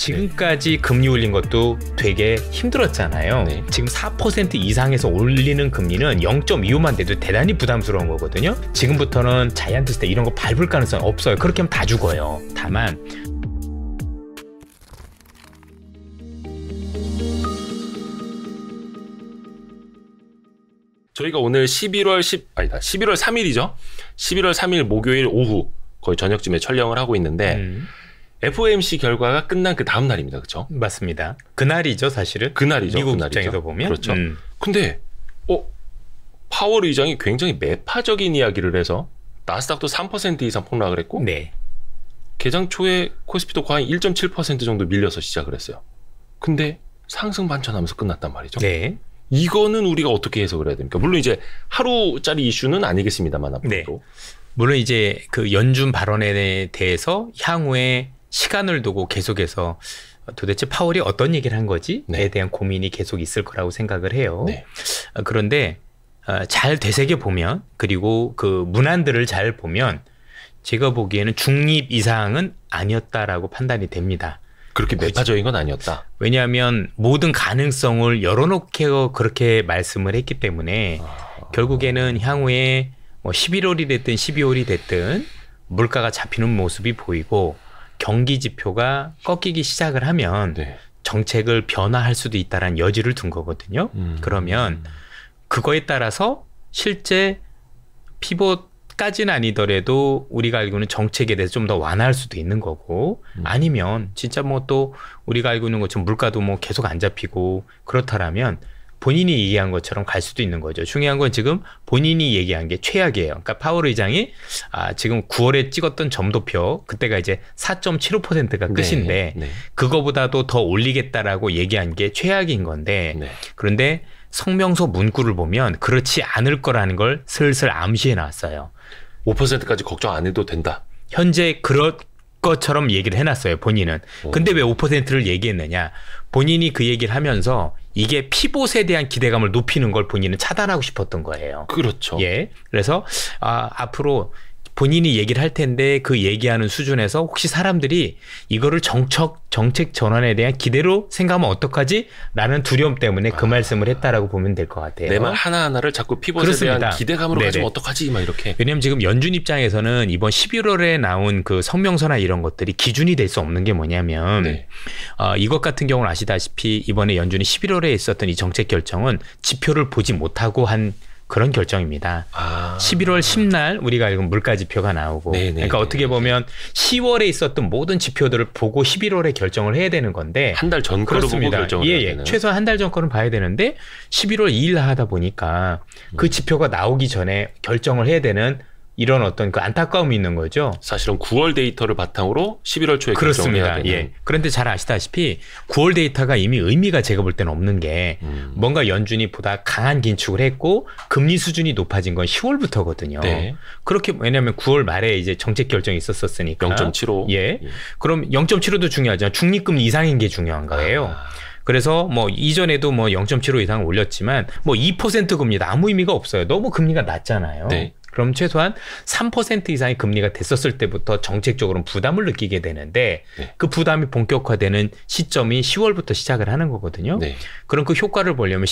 지금까지 금리 올린 것도 되게 힘들었잖아요. 네. 지금 4% 이상에서 올리는 금리는 0.25만 돼도 대단히 부담스러운 거거든요. 지금부터는 자이언트 스택 이런 거 밟을 가능성은 없어요. 그렇게 하면 다 죽어요. 다만 저희가 오늘 11월 3일이죠. 11월 3일 목요일 오후 거의 저녁쯤에 촬영을 하고 있는데 FOMC 결과가 끝난 그 다음 날입니다. 그렇죠? 맞습니다. 그날이죠, 사실은. 그날이죠. 미국 그날이죠. 입장에서 보면. 그렇죠. 근데 파월 의장이 굉장히 매파적인 이야기를 해서 나스닥도 3% 이상 폭락을 했고 네. 개장 초에 코스피도 거의 1.7% 정도 밀려서 시작을 했어요. 근데 상승 반전하면서 끝났단 말이죠. 네. 이거는 우리가 어떻게 해석을 해야 됩니까? 물론 이제 하루짜리 이슈는 아니겠습니다만 앞으로도. 네. 물론 이제 그 연준 발언에 대해서 향후에 시간을 두고 계속해서 도대체 파월이 어떤 얘기를 한 거지에 네. 대한 고민이 계속 있을 거라고 생각을 해요. 네. 그런데 잘 되새겨 보면, 그리고 그 문안들을 잘 보면 제가 보기에는 중립 이상은 아니었다라고 판단이 됩니다. 그렇게 매파적인 건 아니었다. 왜냐하면 모든 가능성을 열어놓고 그렇게 말씀을 했기 때문에 결국에는 향후에 뭐 11월이 됐든 12월이 됐든 물가가 잡히는 모습이 보이고 경기 지표가 꺾이기 시작을 하면 네. 정책을 변화할 수도 있다는 여지를 둔 거거든요. 그러면 그거에 따라서 실제 피봇까지는 아니더라도 우리가 알고 있는 정책에 대해서 좀 더 완화할 수도 있는 거고, 아니면 진짜 뭐 또 우리가 알고 있는 것처럼 물가도 뭐 계속 안 잡히고 그렇다라면 본인이 얘기한 것처럼 갈 수도 있는 거죠. 중요한 건 지금 본인이 얘기한 게 최악이에요. 그러니까 파월 의장이 지금 9월에 찍었던 점도표, 그때가 이제 4.75%가 끝인데 네. 그거보다도 더 올리겠다라고 얘기한 게 최악인 건데, 네. 그런데 성명서 문구를 보면 그렇지 않을 거라는 걸 슬슬 암시해 놨어요. 5%까지 걱정 안 해도 된다. 현재 그럴 것처럼 얘기를 해놨어요, 본인은. 근데 왜 5%를 얘기했느냐? 본인이 그 얘기를 하면서 이게 피봇에 대한 기대감을 높이는 걸 본인은 차단하고 싶었던 거예요. 그렇죠. 예. 그래서 앞으로 본인이 얘기를 할 텐데 그 얘기하는 수준에서 혹시 사람들이 이거를 정책 전환에 대한 기대로 생각하면 어떡하지? 라는 두려움 때문에 그 말씀을 했다라고 보면 될 것 같아요. 내 말 하나하나를 자꾸 피봇에 그렇습니다. 대한 기대감으로 네네. 가지면 어떡하지? 막 이렇게. 왜냐하면 지금 연준 입장에서는 이번 11월에 나온 그 성명서나 이런 것들이 기준이 될 수 없는 게 뭐냐면 네. 이것 같은 경우는 아시다시피 이번에 연준이 11월에 있었던 이 정책 결정은 지표를 보지 못하고 한 그런 결정입니다. 11월 10날 우리가 알고 물가 지표가 나오고, 네네. 그러니까 어떻게 보면 10월에 있었던 모든 지표들을 보고 11월에 결정을 해야 되는 건데, 한 달 전 거로 보고 결정을 해야 되는. 최소한 한 달 전 거는 봐야 되는데 11월 2일 하다 보니까 그 지표가 나오기 전에 결정을 해야 되는 이런 어떤 그 안타까움이 있는 거죠. 사실은 9월 데이터를 바탕으로 11월 초에 결정을 해야 그렇습니다. 되는. 예. 그런데 잘 아시다시피 9월 데이터가 이미 의미가 제가 볼 때는 없는 게 뭔가 연준이 보다 강한 긴축을 했고 금리 수준이 높아진 건 10월부터거든요. 네. 그렇게 왜냐하면 9월 말에 이제 정책 결정이 있었으니까 0.75. 예. 그럼 0.75도 중요하지만 중립금리 이상인 게 중요한 거예요. 그래서 뭐 이전에도 뭐 0.75 이상 올렸지만 뭐 2% 금리도 아무 의미가 없어요. 너무 금리가 낮잖아요. 네. 그럼 최소한 3% 이상의 금리가 됐었을 때부터 정책적으로는 부담을 느끼게 되는데 네. 그 부담이 본격화되는 시점이 10월부터 시작을 하는 거거든요. 네. 그럼 그 효과를 보려면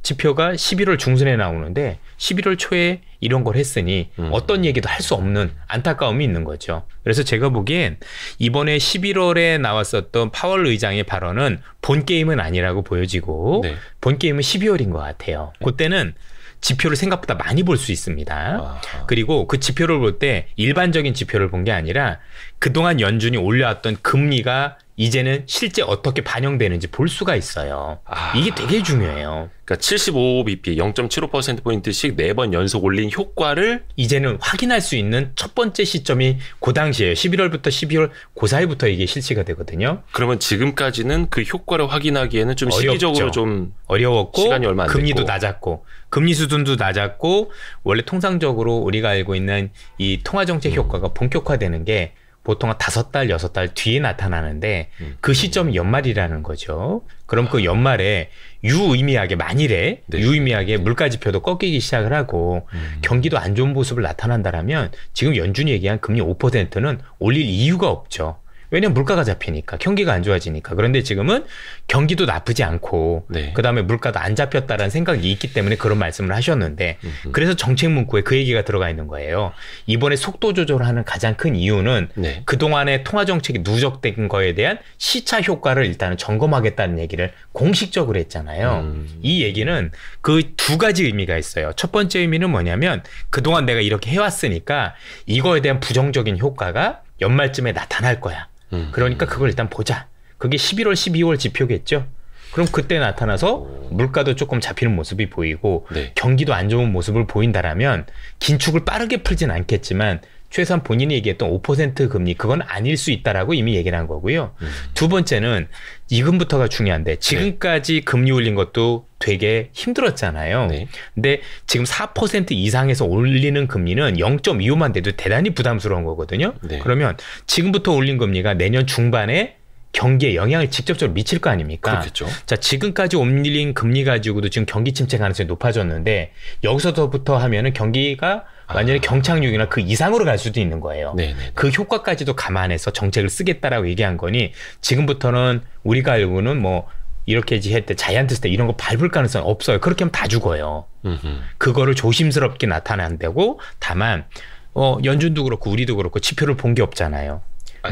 지표가 11월 중순에 나오는데 11월 초에 이런 걸 했으니 어떤 얘기도 할 수 없는 안타까움이 있는 거죠. 그래서 제가 보기엔 이번에 11월에 나왔었던 파월 의장의 발언은 본 게임은 아니라고 보여지고 네. 본 게임은 12월인 것 같아요. 그때는 지표를 생각보다 많이 볼 수 있습니다. 그리고 그 지표를 볼 때 일반적인 지표를 본 게 아니라 그동안 연준이 올려왔던 금리가 이제는 실제 어떻게 반영되는지 볼 수가 있어요. 이게 되게 중요해요. 그러니까 75bp 0.75%포인트씩 4번 연속 올린 효과를 이제는 확인할 수 있는 첫 번째 시점이 그 당시에요. 11월부터 12월 그 사이부터 이게 실시가 되거든요. 그러면 지금까지는 그 효과를 확인하기에는 좀 시기적으로 좀 어려웠고 시간이 얼마 안 금리도 됐고. 낮았고 금리 수준도 낮았고 원래 통상적으로 우리가 알고 있는 이 통화정책 효과가 본격화되는 게 보통 한 5달, 6달 뒤에 나타나는데 그 시점이 연말이라는 거죠. 그럼 그 연말에 유의미하게 만일에 네. 유의미하게 물가 지표도 꺾이기 시작을 하고 경기도 안 좋은 모습을 나타난다라면 지금 연준이 얘기한 금리 5%는 올릴 이유가 없죠. 왜냐면 물가가 잡히니까, 경기가 안 좋아지니까. 그런데 지금은 경기도 나쁘지 않고 네. 그다음에 물가도 안 잡혔다라는 생각이 있기 때문에 그런 말씀을 하셨는데 그래서 정책 문구에 그 얘기가 들어가 있는 거예요. 이번에 속도 조절하는 가장 큰 이유는 네. 그동안의 통화 정책이 누적된 거에 대한 시차 효과를 일단은 점검하겠다는 얘기를 공식적으로 했잖아요. 이 얘기는 그 두 가지 의미가 있어요. 첫 번째 의미는 뭐냐면 그동안 내가 이렇게 해왔으니까 이거에 대한 부정적인 효과가 연말쯤에 나타날 거야. 그러니까 그걸 일단 보자. 그게 11월, 12월 지표겠죠. 그럼 그때 나타나서 물가도 조금 잡히는 모습이 보이고 네. 경기도 안 좋은 모습을 보인다라면 긴축을 빠르게 풀진 않겠지만 최소한 본인이 얘기했던 5% 금리 그건 아닐 수 있다라고 이미 얘기를 한 거고요. 두 번째는 지금부터가 중요한데 지금까지 금리 올린 것도 되게 힘들었잖아요. 네. 근데 지금 4% 이상에서 올리는 금리는 0.25만 돼도 대단히 부담스러운 거거든요. 네. 그러면 지금부터 올린 금리가 내년 중반에 경기에 영향을 직접적으로 미칠 거 아닙니까? 그렇겠죠. 자, 지금까지 올린 금리 가지고도 지금 경기 침체 가능성이 높아졌는데 여기서부터 하면은 경기가 완전히 경착륙이나 그 이상으로 갈 수도 있는 거예요. 네네. 그 효과까지도 감안해서 정책을 쓰겠다라고 얘기한 거니 지금부터는 우리가 알고는 뭐 이렇게 했대 자이언트 스텝 이런 거 밟을 가능성이 없어요. 그렇게 하면 다 죽어요. 그거를 조심스럽게 나타난다고 다만 연준도 그렇고 우리도 그렇고 지표를 본 게 없잖아요.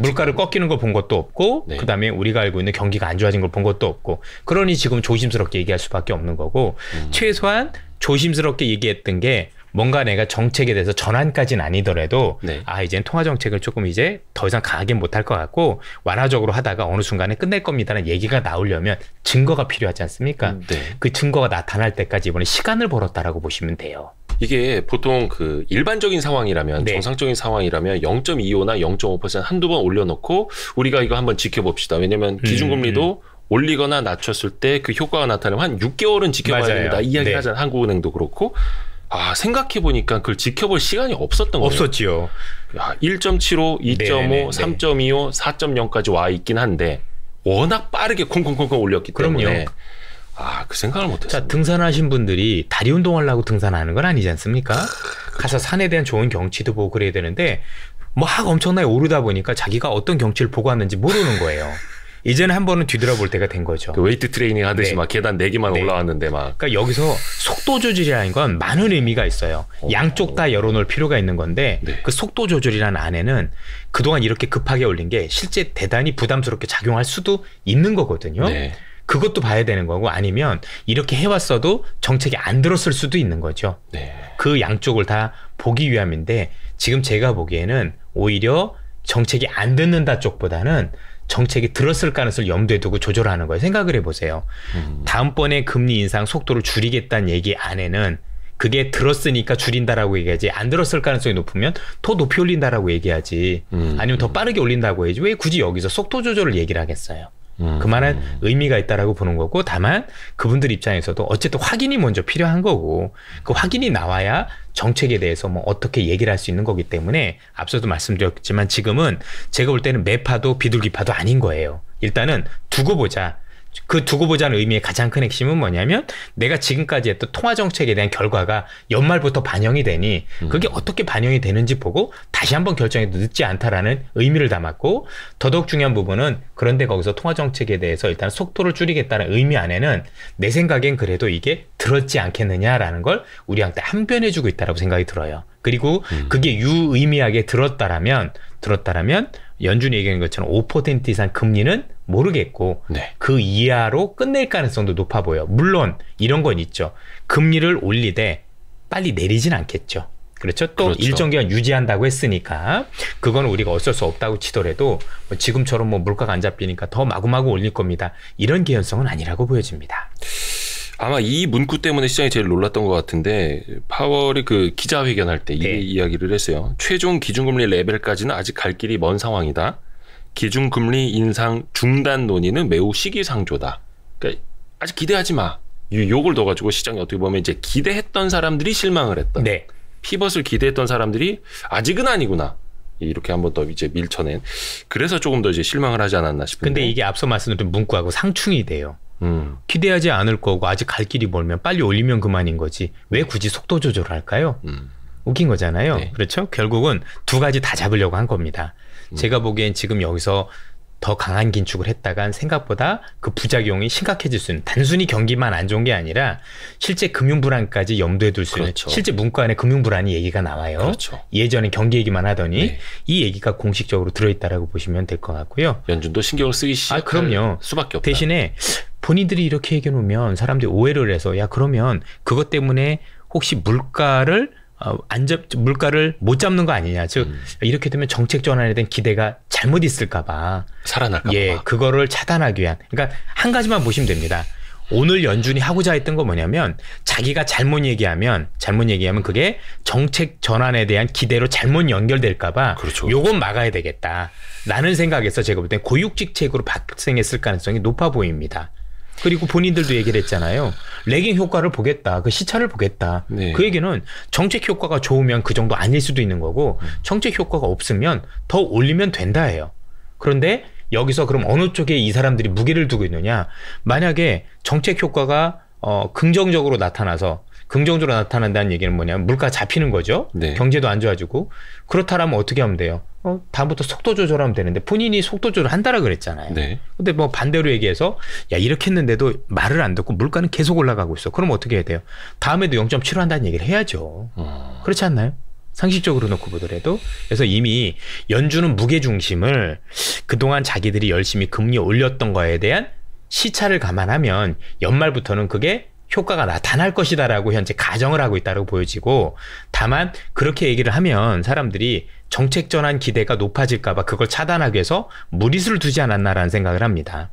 물가를 꺾이는 걸 본 것도 없고 네. 그다음에 우리가 알고 있는 경기가 안 좋아진 걸 본 것도 없고 그러니 지금 조심스럽게 얘기할 수밖에 없는 거고 최소한 조심스럽게 얘기했던 게 뭔가 내가 정책에 대해서 전환까지는 아니더라도 네. 이제는 통화 정책을 조금 이제 더 이상 강하게 못할 것 같고 완화적으로 하다가 어느 순간에 끝낼 겁니다라는 얘기가 나오려면 증거가 필요하지 않습니까? 네. 그 증거가 나타날 때까지 이번에 시간을 벌었다라고 보시면 돼요. 이게 보통 그 일반적인 상황이라면 네. 정상적인 상황이라면 0.25나 0.5% 한두 번 올려놓고 우리가 이거 한번 지켜봅시다. 왜냐면 기준금리도 올리거나 낮췄을 때 그 효과가 나타나면 한 6개월은 지켜봐야 맞아요. 됩니다. 이야기 네. 하잖아요. 한국은행도 그렇고. 생각해보니까 그걸 지켜볼 시간이 없었던 거예요. 없었지요. 1.75, 2.5, 네네네. 3.25, 4.0까지 와 있긴 한데 워낙 빠르게 콩콩콩콩 올렸기 때문에 그럼요. 그 생각을 못했어요. 자, 등산하신 분들이 다리 운동하려고 등산하는 건 아니지 않습니까? 가서 산에 대한 좋은 경치도 보고 그래야 되는데 막 엄청나게 오르다 보니까 자기가 어떤 경치를 보고 왔는지 모르는 거예요. 이제는 한 번은 뒤돌아볼 때가 된 거죠. 그 웨이트 트레이닝 하듯이 네. 막 계단 4개만 네. 올라왔는데 막. 그러니까 여기서 속도 조절이라는 건 많은 의미가 있어요. 양쪽 다 열어놓을 필요가 있는 건데 네. 그 속도 조절이라는 안에는 그동안 이렇게 급하게 올린 게 실제 대단히 부담스럽게 작용할 수도 있는 거거든요. 네. 그것도 봐야 되는 거고 아니면 이렇게 해왔어도 정책이 안 들었을 수도 있는 거죠. 네. 그 양쪽을 다 보기 위함인데 지금 제가 보기에는 오히려 정책이 안 듣는다 쪽보다는 정책이 들었을 가능성을 염두에 두고 조절하는 거예요. 생각을 해보세요. 다음번에 금리 인상 속도를 줄이겠다는 얘기 안에는 그게 들었으니까 줄인다라고 얘기하지 안 들었을 가능성이 높으면 더 높이 올린다라고 얘기하지 아니면 더 빠르게 올린다고 해야지 왜 굳이 여기서 속도 조절을 얘기를 하겠어요. 그만한 의미가 있다라고 보는 거고 다만 그분들 입장에서도 어쨌든 확인이 먼저 필요한 거고 그 확인이 나와야 정책에 대해서 뭐 어떻게 얘기를 할 수 있는 거기 때문에 앞서도 말씀드렸지만 지금은 제가 볼 때는 매파도 비둘기파도 아닌 거예요. 일단은 두고 보자. 그 두고 보자는 의미의 가장 큰 핵심은 뭐냐면 내가 지금까지 했던 통화 정책에 대한 결과가 연말부터 반영이 되니 그게 어떻게 반영이 되는지 보고 다시 한번 결정해도 늦지 않다라는 의미를 담았고 더더욱 중요한 부분은 그런데 거기서 통화 정책에 대해서 일단 속도를 줄이겠다는 의미 안에는 내 생각엔 그래도 이게 들었지 않겠느냐라는 걸 우리한테 항변해주고 있다라고 생각이 들어요. 그리고 그게 유의미하게 들었다라면 연준이 얘기한 것처럼 5% 이상 금리는 모르겠고 네. 그 이하로 끝낼 가능성도 높아 보여. 물론 이런 건 있죠. 금리를 올리되 빨리 내리진 않겠죠. 그렇죠? 또 그렇죠. 일정 기간 유지한다고 했으니까 그건 우리가 어쩔 수 없다고 치더라도 지금처럼 물가가 안 잡히니까 더 마구마구 올릴 겁니다. 이런 개연성은 아니라고 보여집니다. 아마 이 문구 때문에 시장이 제일 놀랐던 것 같은데 파월이 그 기자회견할 때 이 이야기를 했어요. 최종 기준금리 레벨까지는 아직 갈 길이 먼 상황이다. 기준금리 인상 중단 논의는 매우 시기상조다. 그러니까 아직 기대하지 마. 요걸 넣어가지고 시장이 어떻게 보면 이제 기대했던 사람들이 실망을 했던. 네. 피벗을 기대했던 사람들이 아직은 아니구나. 이렇게 한번 더 이제 밀쳐낸. 그래서 조금 더 이제 실망을 하지 않았나 싶은데. 근데 이게 앞서 말씀드린 문구하고 상충이 돼요. 기대하지 않을 거고 아직 갈 길이 멀면 빨리 올리면 그만인 거지. 왜 굳이 속도 조절을 할까요? 웃긴 거잖아요. 네. 그렇죠? 결국은 두 가지 다 잡으려고 한 겁니다. 제가 보기엔 지금 여기서 더 강한 긴축을 했다간 생각보다 그 부작용이 심각해질 수 있는, 단순히 경기만 안 좋은 게 아니라 실제 금융불안까지 염두에 둘 수 있는, 그렇죠. 실제 문과 안에 금융불안이 얘기가 나와요. 그렇죠. 예전에 경기 얘기만 하더니 네. 이 얘기가 공식적으로 들어있다라고 보시면 될 것 같고요. 연준도 신경을 쓰기 시작할 그럼요. 수밖에 없다. 대신에 본인들이 이렇게 얘기해 놓으면 사람들이 오해를 해서 야 그러면 그것 때문에 혹시 물가를 물가를 못 잡는 거 아니냐. 즉 이렇게 되면 정책 전환에 대한 기대가 잘못 있을까봐, 살아날까봐. 예, 그거를 차단하기 위한. 그러니까 한 가지만 보시면 됩니다. 오늘 연준이 하고자 했던 건 뭐냐면 자기가 잘못 얘기하면 그게 정책 전환에 대한 기대로 잘못 연결될까봐 그렇죠. 요건 막아야 되겠다라는 생각에서 제가 볼 때 고육직책으로 발생했을 가능성이 높아 보입니다. 그리고 본인들도 얘기를 했잖아요. 레깅 효과를 보겠다. 그 시차를 보겠다. 네. 그 얘기는 정책 효과가 좋으면 그 정도 아닐 수도 있는 거고 정책 효과가 없으면 더 올리면 된다예요. 그런데 여기서 그럼 어느 쪽에 이 사람들이 무게를 두고 있느냐. 만약에 정책 효과가 긍정적으로 나타난다는 얘기는 뭐냐면 물가 잡히는 거죠. 네. 경제도 안 좋아지고. 그렇다면 어떻게 하면 돼요? 다음부터 속도 조절하면 되는데 본인이 속도 조절 한다라 그랬잖아요. 네. 근데 뭐 반대로 얘기해서 야 이렇게 했는데도 말을 안 듣고 물가는 계속 올라가고 있어. 그럼 어떻게 해야 돼요? 다음에도 0.75 한다는 얘기를 해야죠. 그렇지 않나요? 상식적으로 놓고 보더라도. 그래서 이미 연준은 무게중심을 그동안 자기들이 열심히 금리 올렸던 거에 대한 시차를 감안하면 연말부터는 그게 효과가 나타날 것이다라고 현재 가정을 하고 있다고 보여지고, 다만 그렇게 얘기를 하면 사람들이 정책 전환 기대가 높아질까 봐 그걸 차단하기 위해서 무리수를 두지 않았나라는 생각을 합니다.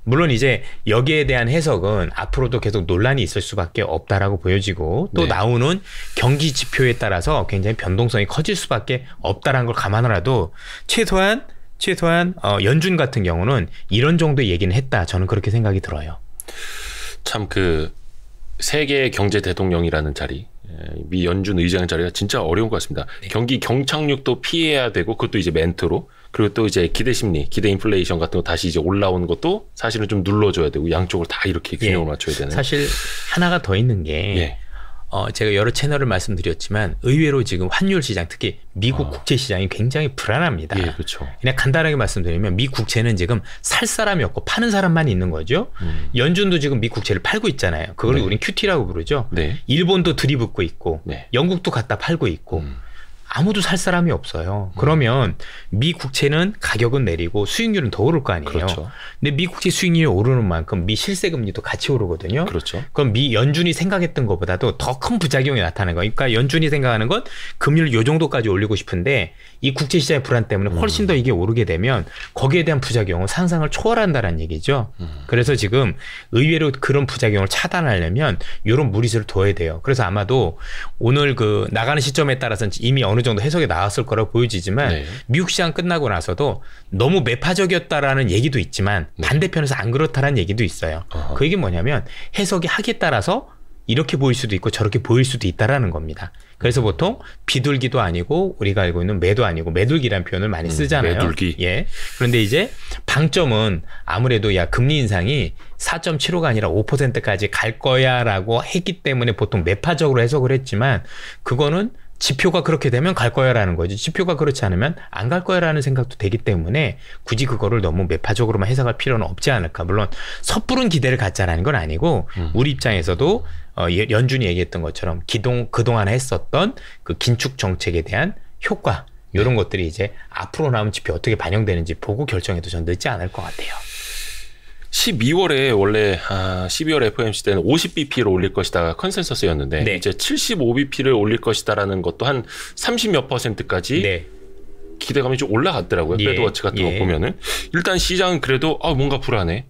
물론 이제 여기에 대한 해석은 앞으로도 계속 논란이 있을 수밖에 없다라고 보여지고, 또 네. 나오는 경기 지표에 따라서 굉장히 변동성이 커질 수밖에 없다라는 걸 감안하라도 최소한 연준 같은 경우는 이런 정도의 얘기는 했다. 저는 그렇게 생각이 들어요. 참 그 세계 경제 대통령이라는 자리, 미 연준 의장 자리가 진짜 어려운 것 같습니다. 네. 경기 경착륙도 피해야 되고, 그것도 이제 멘트로, 그리고 또 이제 기대 심리, 기대 인플레이션 같은 거 다시 이제 올라오는 것도 사실은 좀 눌러줘야 되고, 양쪽을 다 이렇게 균형을 맞춰야 되는. 사실 하나가 더 있는 게 예. 제가 여러 채널을 말씀드렸지만 의외로 지금 환율 시장, 특히 미국 국채 시장이 굉장히 불안합니다. 예, 그렇죠. 그냥 간단하게 말씀드리면 미 국채는 지금 살 사람이 없고 파는 사람만 있는 거죠. 연준도 지금 미 국채를 팔고 있잖아요. 그걸 네. 우린 QT라고 부르죠. 네. 일본도 들이붓고 있고 네. 영국도 갖다 팔고 있고 아무도 살 사람이 없어요. 그러면 미 국채는 가격은 내리고 수익률은 더 오를 거 아니에요. 그렇죠. 근데 미 국채 수익률이 오르는 만큼 미 실세 금리도 같이 오르거든요. 그렇죠. 그럼 미 연준이 생각했던 것보다도 더 큰 부작용이 나타나는 거예요. 그러니까 연준이 생각하는 건 금리를 요 정도까지 올리고 싶은데 이 국제 시장의 불안 때문에 훨씬 더 이게 오르게 되면 거기에 대한 부작용은 상상을 초월한다는 얘기죠. 그래서 지금 의외로 그런 부작용을 차단하려면 이런 무리수를 둬야 돼요. 그래서 아마도 오늘 그 나가는 시점에 따라서는 이미 어느 정도 해석이 나왔을 거라고 보여지지만 네. 미국 시장 끝나고 나서도 너무 매파적이었다라는 얘기도 있지만 반대편에서 안 그렇다라는 얘기도 있어요. 그 얘기는 뭐냐면 해석이 하기에 따라서 이렇게 보일 수도 있고 저렇게 보일 수도 있다라는 겁니다. 그래서 보통 비둘기도 아니고 우리가 알고 있는 매도 아니고 매둘기라는 표현을 많이 쓰잖아요. 매둘기. 예. 그런데 이제 방점은 아무래도 야 금리 인상이 4.75가 아니라 5%까지 갈 거야라고 했기 때문에 보통 매파적으로 해석을 했지만 그거는 지표가 그렇게 되면 갈 거야라는 거지. 지표가 그렇지 않으면 안 갈 거야라는 생각도 되기 때문에 굳이 그거를 너무 매파적으로만 해석할 필요는 없지 않을까. 물론 섣부른 기대를 갖자라는 건 아니고 우리 입장에서도 연준이 얘기했던 것처럼 그동안 했었던 그 긴축 정책에 대한 효과 이런 것들이 이제 앞으로 나온 지표 어떻게 반영되는지 보고 결정해도 전 늦지 않을 것 같아요. 12월에 원래 12월 FOMC 때는 50bp를 올릴 것이다 컨센서스였는데 네. 이제 75bp를 올릴 것이다라는 것도 한 30몇 %까지 네. 기대감이 좀 올라갔더라고요. 예. 배드워치 같은 거 보면은 일단 시장은 그래도 뭔가 불안해.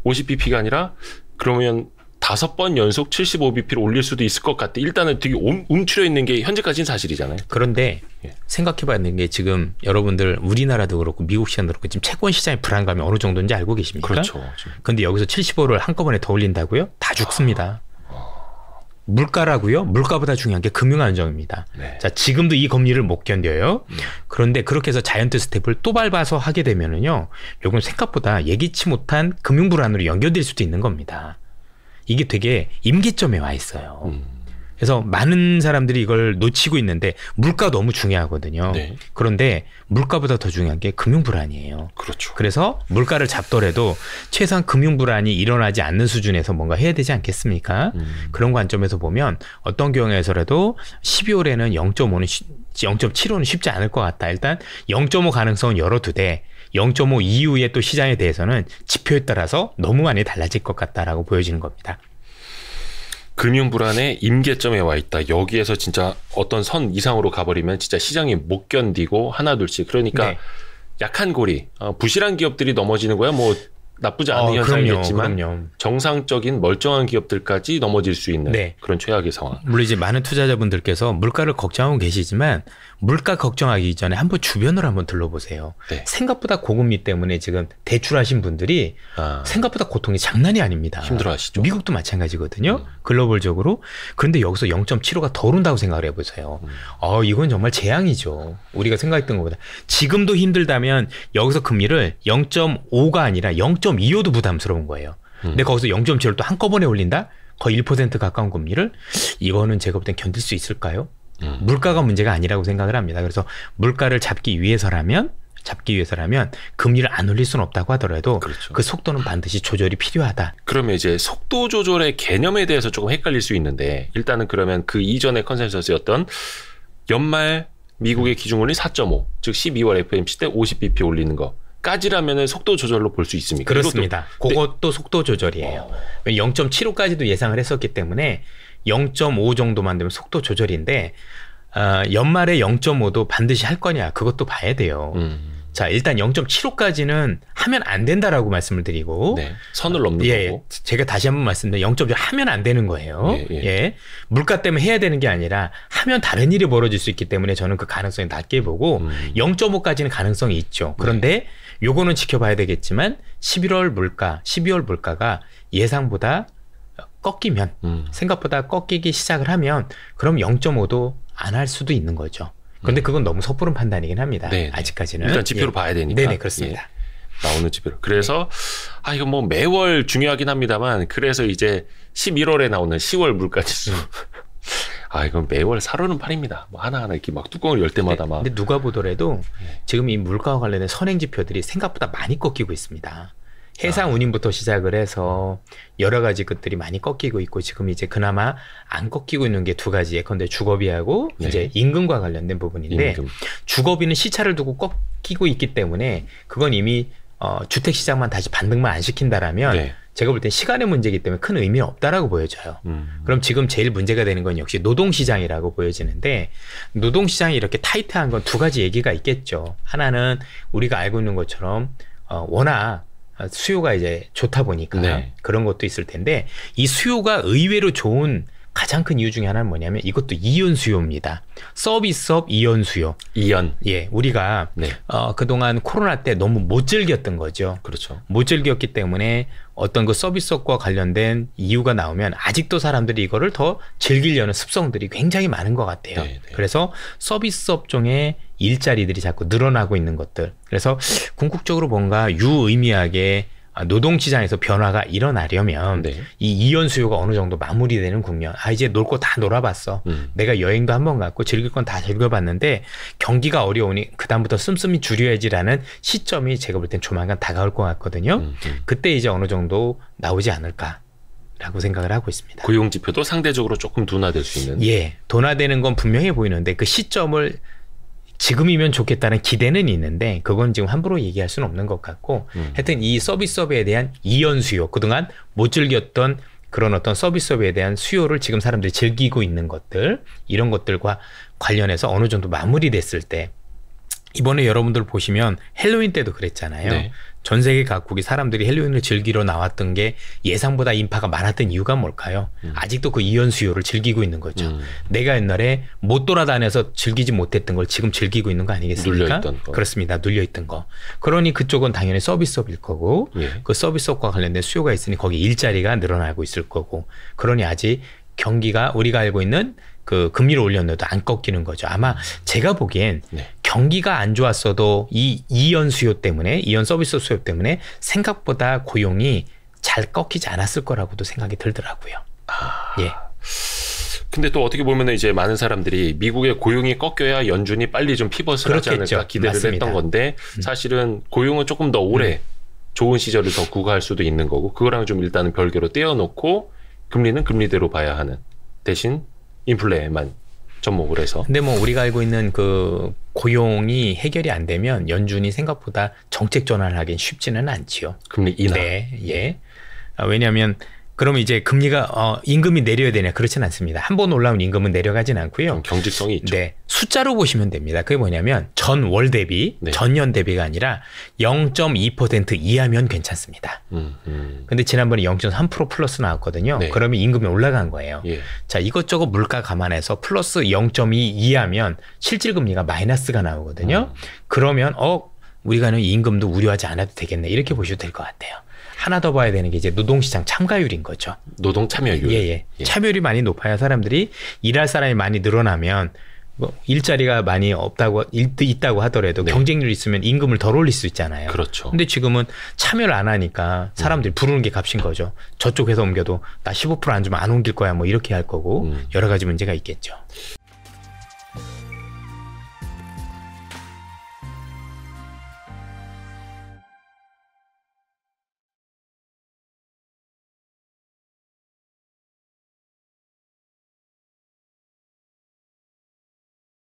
50bp가 아니라 그러면 5번 연속 75bp를 올릴 수도 있을 것 같아. 일단은 되게 움츠려 있는 게 현재까지는 사실이잖아요. 그런데 예. 생각해봐야 되는 게 지금 여러분들 우리나라도 그렇고 미국 시장도 그렇고 지금 채권 시장의 불안감이 어느 정도인지 알고 계십니까? 그렇죠. 근데 여기서 75를 한꺼번에 더 올린다고요? 다 죽습니다. 물가라고요? 물가보다 중요한 게 금융 안정입니다. 네. 자, 지금도 이 금리를 못 견뎌요. 그런데 그렇게 해서 자이언트 스텝을 또 밟아서 하게 되면은요, 요건 생각보다 예기치 못한 금융 불안으로 연결될 수도 있는 겁니다. 이게 되게 임기점에 와 있어요. 그래서 많은 사람들이 이걸 놓치고 있는데 물가 너무 중요하거든요. 네. 그런데 물가보다 더 중요한 게 금융 불안이에요. 그렇죠. 그래서 물가를 잡더라도 최소한 금융 불안이 일어나지 않는 수준에서 뭔가 해야 되지 않겠습니까? 그런 관점에서 보면 어떤 경우에서라도 12월에는 0.5는 0.75는 쉽지 않을 것 같다. 일단 0.5 가능성은 열어두되 0.5 이후에 또 시장에 대해서는 지표에 따라서 너무 많이 달라질 것 같다라고 보여지는 겁니다. 금융 불안의 임계점에 와 있다. 여기에서 진짜 어떤 선 이상으로 가버리면 진짜 시장이 못 견디고 하나둘씩. 그러니까 네. 약한 고리, 부실한 기업들이 넘어지는 거야. 뭐 나쁘지 않은 현상이겠지만 그럼요. 정상적인 멀쩡한 기업들까지 넘어질 수 있는 네. 그런 최악의 상황. 물론 이제 많은 투자자분들께서 물가를 걱정하고 계시지만 물가 걱정하기 전에 한번 주변을 한번 둘러보세요. 네. 생각보다 고금리 때문에 지금 대출하신 분들이 생각보다 고통이 장난이 아닙니다. 힘들어하시죠. 미국도 마찬가지거든요. 글로벌적으로. 그런데 여기서 0.75가 더 오른다고 생각을 해보세요. 이건 정말 재앙이죠. 우리가 생각했던 것보다. 지금도 힘들다면 여기서 금리를 0.5가 아니라 0.25도 부담스러운 거예요. 근데 거기서 0.75를 또 한꺼번에 올린다? 거의 1% 가까운 금리를? 이거는 제가 볼 땐 견딜 수 있을까요? 물가가 문제가 아니라고 생각을 합니다. 그래서 물가를 잡기 위해서라면 금리를 안 올릴 수는 없다고 하더라도 그렇죠. 그 속도는 반드시 조절이 필요하다. 그러면 이제 속도 조절의 개념에 대해서 조금 헷갈릴 수 있는데 일단은 그러면 그 이전의 컨센서스였던 연말 미국의 기준금리 4.5, 즉 12월 FOMC 때 50bp 올리는 거까지라면은 속도 조절로 볼 수 있습니까? 그렇습니다. 그것도 속도 조절이에요. 0.75까지도 예상을 했었기 때문에 0.5 정도만 되면 속도 조절인데 연말에 0.5도 반드시 할 거냐 그것도 봐야 돼요. 자, 일단 0.75까지는 하면 안 된다라고 말씀을 드리고 네, 선을 넘는 거고. 제가 다시 한번 말씀드려 0.5 하면 안 되는 거예요. 물가 때문에 해야 되는 게 아니라 하면 다른 일이 벌어질 수 있기 때문에 저는 그 가능성이 낮게 보고 0.5까지는 가능성이 있죠. 그런데 요거는 지켜봐야 되겠지만 12월 물가가 예상보다 꺾이면 생각보다 꺾이기 시작을 하면 그럼 0.5도 안 할 수도 있는 거죠. 그런데 그건 너무 섣부른 판단이긴 합니다. 네네. 아직까지는. 일단 지표를 봐야 되니까. 네네, 그렇습니다. 나오는 지표를. 그래서 이거 뭐 매월 중요하긴 합니다만 그래서 이제 11월에 나오는 10월 물가지수. 이건 매월 사로는 팔입니다. 뭐 하나하나 이렇게 막 뚜껑을 열 때마다 막. 근데 누가 보더라도 지금 이 물가와 관련된 선행 지표들이 생각보다 많이 꺾이고 있습니다. 해상 운임부터 시작을 해서 여러 가지 것들이 많이 꺾이고 있고 지금 이제 그나마 안 꺾이고 있는 게 두 가지. 예컨대 주거비하고 이제 임금과 관련된 부분인데 주거비는 시차를 두고 꺾이고 있기 때문에 그건 이미 주택 시장만 다시 반등만 안 시킨다라면 제가 볼 땐 시간의 문제이기 때문에 큰 의미는 없다라고 보여져요. 그럼 지금 제일 문제가 되는 건 역시 노동시장이라고 보여지는데 노동시장이 이렇게 타이트한 건 두 가지 얘기가 있겠죠. 하나는 우리가 알고 있는 것처럼 워낙 수요가 이제 좋다 보니까 그런 것도 있을 텐데 이 수요가 의외로 좋은 가장 큰 이유 중에 하나는 뭐냐면 이것도 이연 수요입니다. 서비스업 이연 수요. 이연. 우리가 그동안 코로나 때 너무 못 즐겼던 거죠. 그렇죠. 못 즐겼기 때문에 어떤 그 서비스업과 관련된 이유가 나오면 아직도 사람들이 이거를 더 즐기려는 습성들이 굉장히 많은 것 같아요. 그래서 서비스 업종의 일자리들이 자꾸 늘어나고 있는 것들. 그래서 궁극적으로 뭔가 유의미하게 노동시장에서 변화가 일어나려면 이 이연 수요가 어느 정도 마무리되는 국면. 이제 놀 거 다 놀아봤어. 내가 여행도 한번 갔고 즐길 건 다 즐겨봤는데 경기가 어려우니 그다음부터 씀씀이 줄여야지라는 시점이 제가 볼 땐 조만간 다가올 것 같거든요. 그때 이제 어느 정도 나오지 않을까라고 생각을 하고 있습니다. 고용지표도 상대적으로 조금 둔화될 수 있는. 둔화되는 건 분명해 보이는데 그 시점을 지금이면 좋겠다는 기대는 있는데 그건 지금 함부로 얘기할 수는 없는 것 같고 하여튼 이 서비스업에 대한 이연 수요 그동안 못 즐겼던 그런 어떤 서비스업에 대한 수요를 지금 사람들이 즐기고 있는 것들 이런 것들과 관련해서 어느 정도 마무리됐을 때 이번에 여러분들 보시면 헬로윈 때도 그랬잖아요. 전 세계 각국이 사람들이 헬로윈을 즐기러 나왔던 게 예상보다 인파가 많았던 이유가 뭘까요? 아직도 그 이연 수요를 즐기고 있는 거죠. 내가 옛날에 못 돌아다녀서 즐기지 못했던 걸 지금 즐기고 있는 거 아니겠습니까? 눌려있던 거. 그렇습니다. 눌려있던 거. 그러니 그쪽은 당연히 서비스업일 거고 그 서비스업과 관련된 수요가 있으니 거기 일자리가 늘어나고 있을 거고 그러니 아직 경기가 우리가 알고 있는 그 금리를 올렸는데도 안 꺾이는 거죠. 아마 제가 보기엔 경기가 안 좋았어도 이 이연 수요 때문에 이연 서비스 수요 때문에 생각보다 고용이 잘 꺾이지 않았을 거라고도 생각이 들더라고요. 근데 또 어떻게 보면 이제 많은 사람들이 미국의 고용이 꺾여야 연준이 빨리 좀 피벗을 하지 않을까 기대를 맞습니다. 했던 건데 사실은 고용은 조금 더 오래 좋은 시절을 더 구가할 수도 있는 거고 그거랑 좀 일단은 별개로 떼어놓고 금리는 금리대로 봐야 하는 대신 인플레만 접목을 해서. 근데 뭐 우리가 알고 있는 그 고용이 해결이 안 되면 연준이 생각보다 정책 전환을 하긴 쉽지는 않지요. 금리 인하. 네, 예. 왜냐하면 그러면 이제 금리가 임금이 내려야 되냐 그렇진 않습니다. 한 번 올라온 임금은 내려가진 않고요. 경직성이 있죠. 네, 숫자로 보시면 됩니다. 그게 뭐냐면 전월 대비, 네. 전년 대비가 아니라 0.2% 이하면 괜찮습니다. 근데 지난번에 0.3% 플러스 나왔거든요. 네. 그러면 임금이 올라간 거예요. 예. 자, 이것저것 물가 감안해서 플러스 0.2 이하면 실질 금리가 마이너스가 나오거든요. 그러면 우리가 임금도 우려하지 않아도 되겠네 이렇게 보셔도 될 것 같아요. 하나 더 봐야 되는 게 이제 노동시장 참가율인 거죠. 노동 참여율. 예. 참여율이 많이 높아야 사람들이 일할 사람이 많이 늘어나면 뭐 일자리가 많이 있다고 하더라도 네. 경쟁률이 있으면 임금을 덜 올릴 수 있잖아요. 그렇죠. 근데 지금은 참여를 안 하니까 사람들이 부르는 게 값인 거죠. 저쪽 회사 옮겨도 나 15% 안 주면 안 옮길 거야 뭐 이렇게 할 거고 여러 가지 문제가 있겠죠.